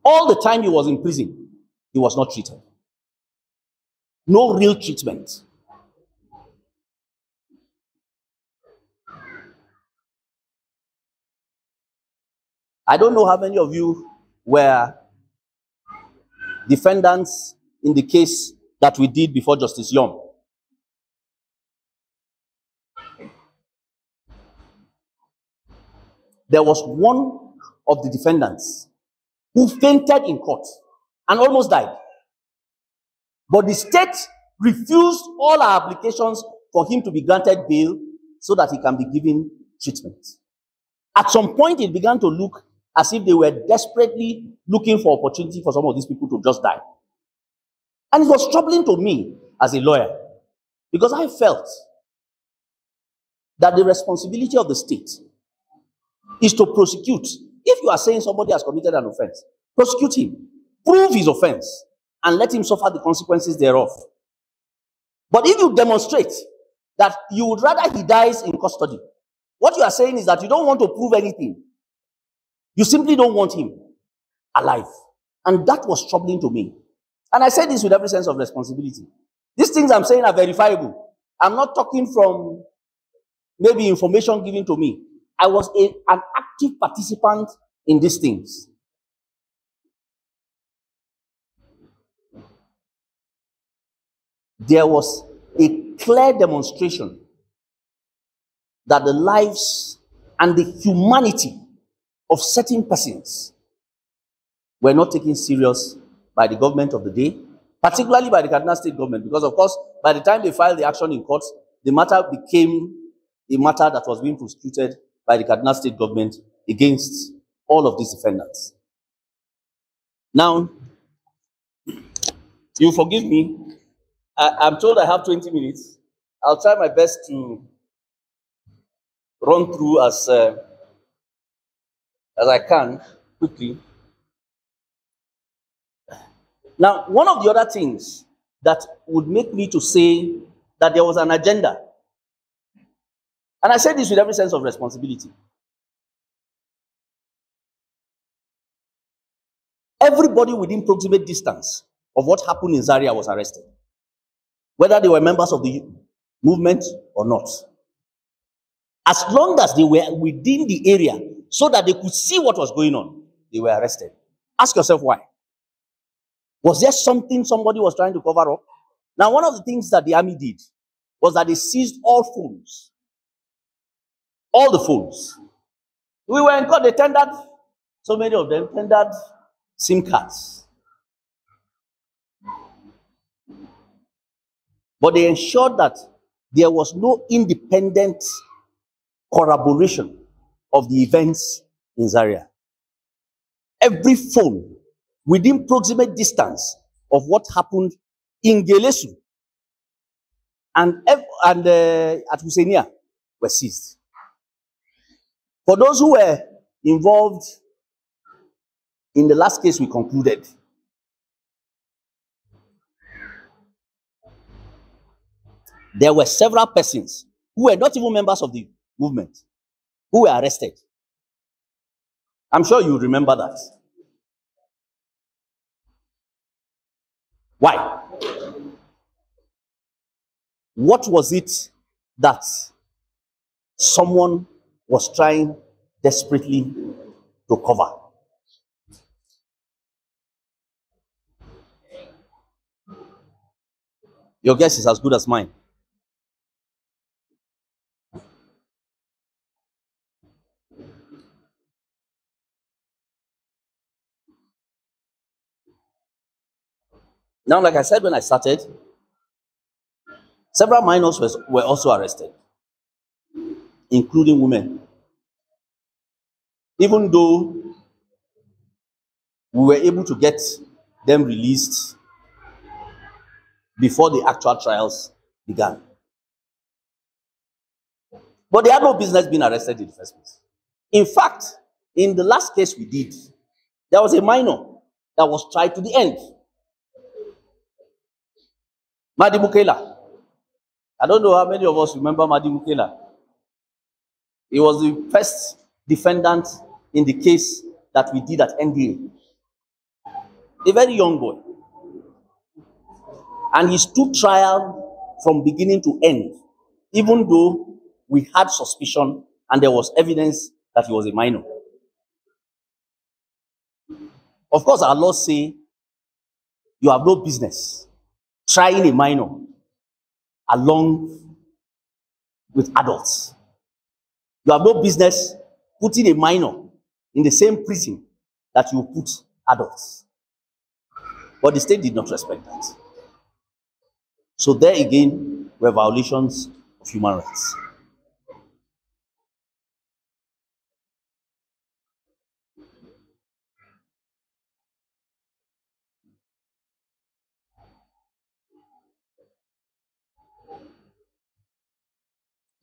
All the time he was in prison, he was not treated. No real treatment. I don't know how many of you were defendants in the case that we did before Justice Young. There was one of the defendants who fainted in court and almost died. But the state refused all our applications for him to be granted bail so that he can be given treatment. At some point, it began to look as if they were desperately looking for opportunity for some of these people to just die. And it was troubling to me as a lawyer, because I felt that the responsibility of the state is to prosecute. If you are saying somebody has committed an offense, prosecute him, prove his offense, and let him suffer the consequences thereof. But if you demonstrate that you would rather he dies in custody, what you are saying is that you don't want to prove anything. You simply don't want him alive. And that was troubling to me. And I say this with every sense of responsibility. These things I'm saying are verifiable. I'm not talking from maybe information given to me. I was an active participant in these things. There was a clear demonstration that the lives and the humanity of certain persons were not taken serious by the government of the day, particularly by the Kaduna State government, because of course, by the time they filed the action in court, the matter became a matter that was being prosecuted by the Kaduna State government against all of these defendants. Now, you forgive me, I'm told I have 20 minutes. I'll try my best to run through as I can quickly. Now, one of the other things that would make me to say that there was an agenda, and I say this with every sense of responsibility. Everybody within proximate distance of what happened in Zaria was arrested, whether they were members of the movement or not. As long as they were within the area so that they could see what was going on, they were arrested. Ask yourself why. Was there something somebody was trying to cover up? Now, one of the things that the army did was that they seized all phones. All the phones. We were in court, they tendered, so many of them tendered SIM cards. But they ensured that there was no independent corroboration of the events in Zaria. Every phone within proximate distance of what happened in Gelesu and at Husainia were seized. For those who were involved in the last case we concluded, there were several persons who were not even members of the movement who were arrested. I'm sure you remember that. Why? What was it that someone was trying desperately to cover? Your guess is as good as mine. Now, like I said when I started, several minors were also arrested, including women. Even though we were able to get them released before the actual trials began. But they had no business being arrested in the first place. In fact, in the last case we did, there was a minor that was tried to the end. Madi Mukela. I don't know how many of us remember Madi Mukela. He was the first defendant in the case that we did at NDA. a very young boy. And he stood trial from beginning to end, even though we had suspicion and there was evidence that he was a minor. Of course, our laws say you have no business trying a minor along with adults. You have no business putting a minor in the same prison that you put adults. But the state did not respect that. So there again were violations of human rights.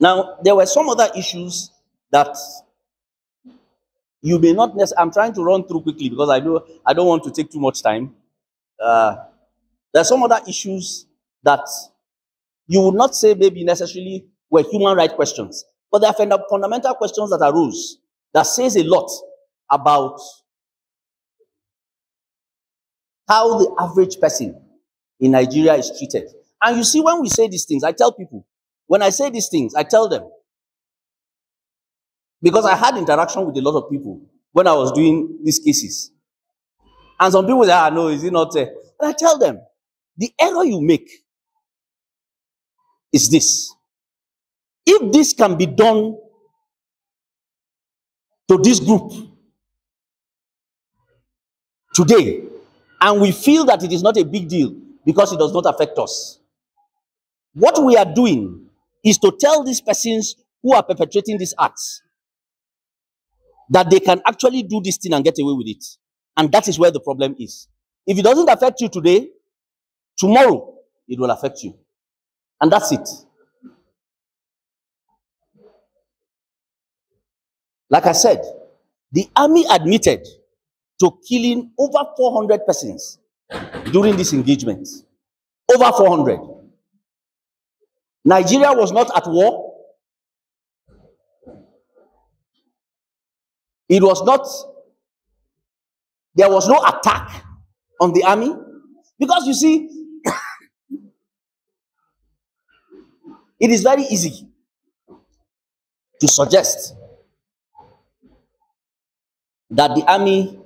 Now, there were some other issues that you may not necessarily, I'm trying to run through quickly because I don't want to take too much time. There are some other issues that you would not say maybe necessarily were human rights questions, but there are fundamental questions that arose that says a lot about how the average person in Nigeria is treated. And you see, when we say these things, I tell people, when I say these things, I tell them, because I had interaction with a lot of people when I was doing these cases. And some people say, no, is it not? And I tell them, the error you make is this. If this can be done to this group today, and we feel that it is not a big deal because it does not affect us, what we are doing is to tell these persons who are perpetrating these acts that they can actually do this thing and get away with it. And that is where the problem is. If it doesn't affect you today, tomorrow it will affect you. And that's it. Like I said, the army admitted to killing over 400 persons during this engagement. Over 400. Nigeria was not at war. It was not, there was no attack on the army. Because you see, it is very easy to suggest that the army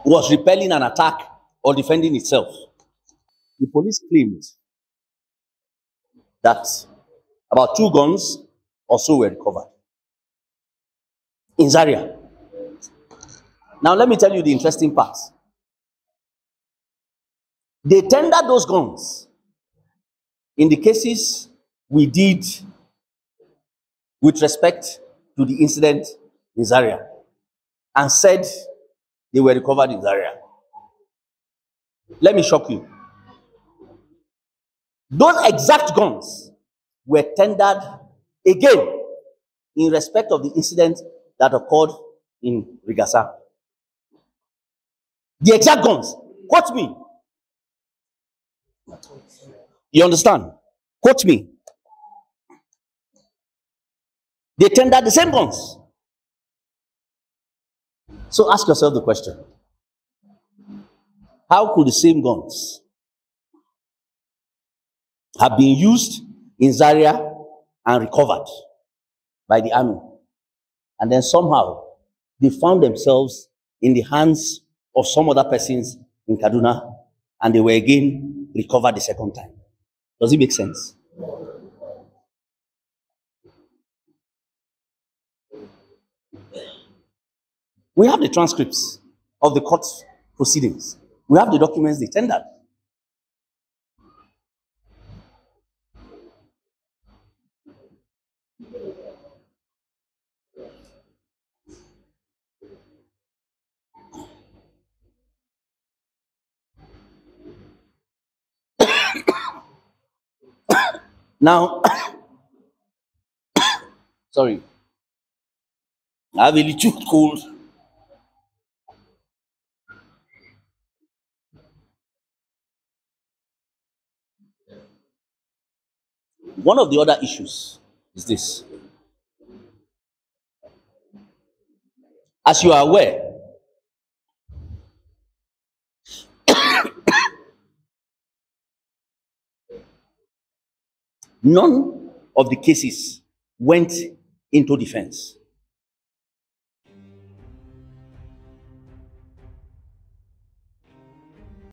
was repelling an attack or defending itself. The police claimed that about 2 guns or so were recovered in Zaria. Now, let me tell you the interesting part. They tendered those guns in the cases we did with respect to the incident in Zaria and said they were recovered in Zaria. Let me shock you. Those exact guns were tendered again in respect of the incident that occurred in Rigasa. The exact guns. Quote me. You understand? Quote me. They tendered the same guns. So ask yourself the question. How could the same guns have been used in Zaria and recovered by the army? And then somehow they found themselves in the hands of some other persons in Kaduna and they were again recovered the second time. Does it make sense? We have the transcripts of the court proceedings. We have the documents they tendered. Now, sorry, I have a little cold. One of the other issues is this. As you are aware, none of the cases went into defense.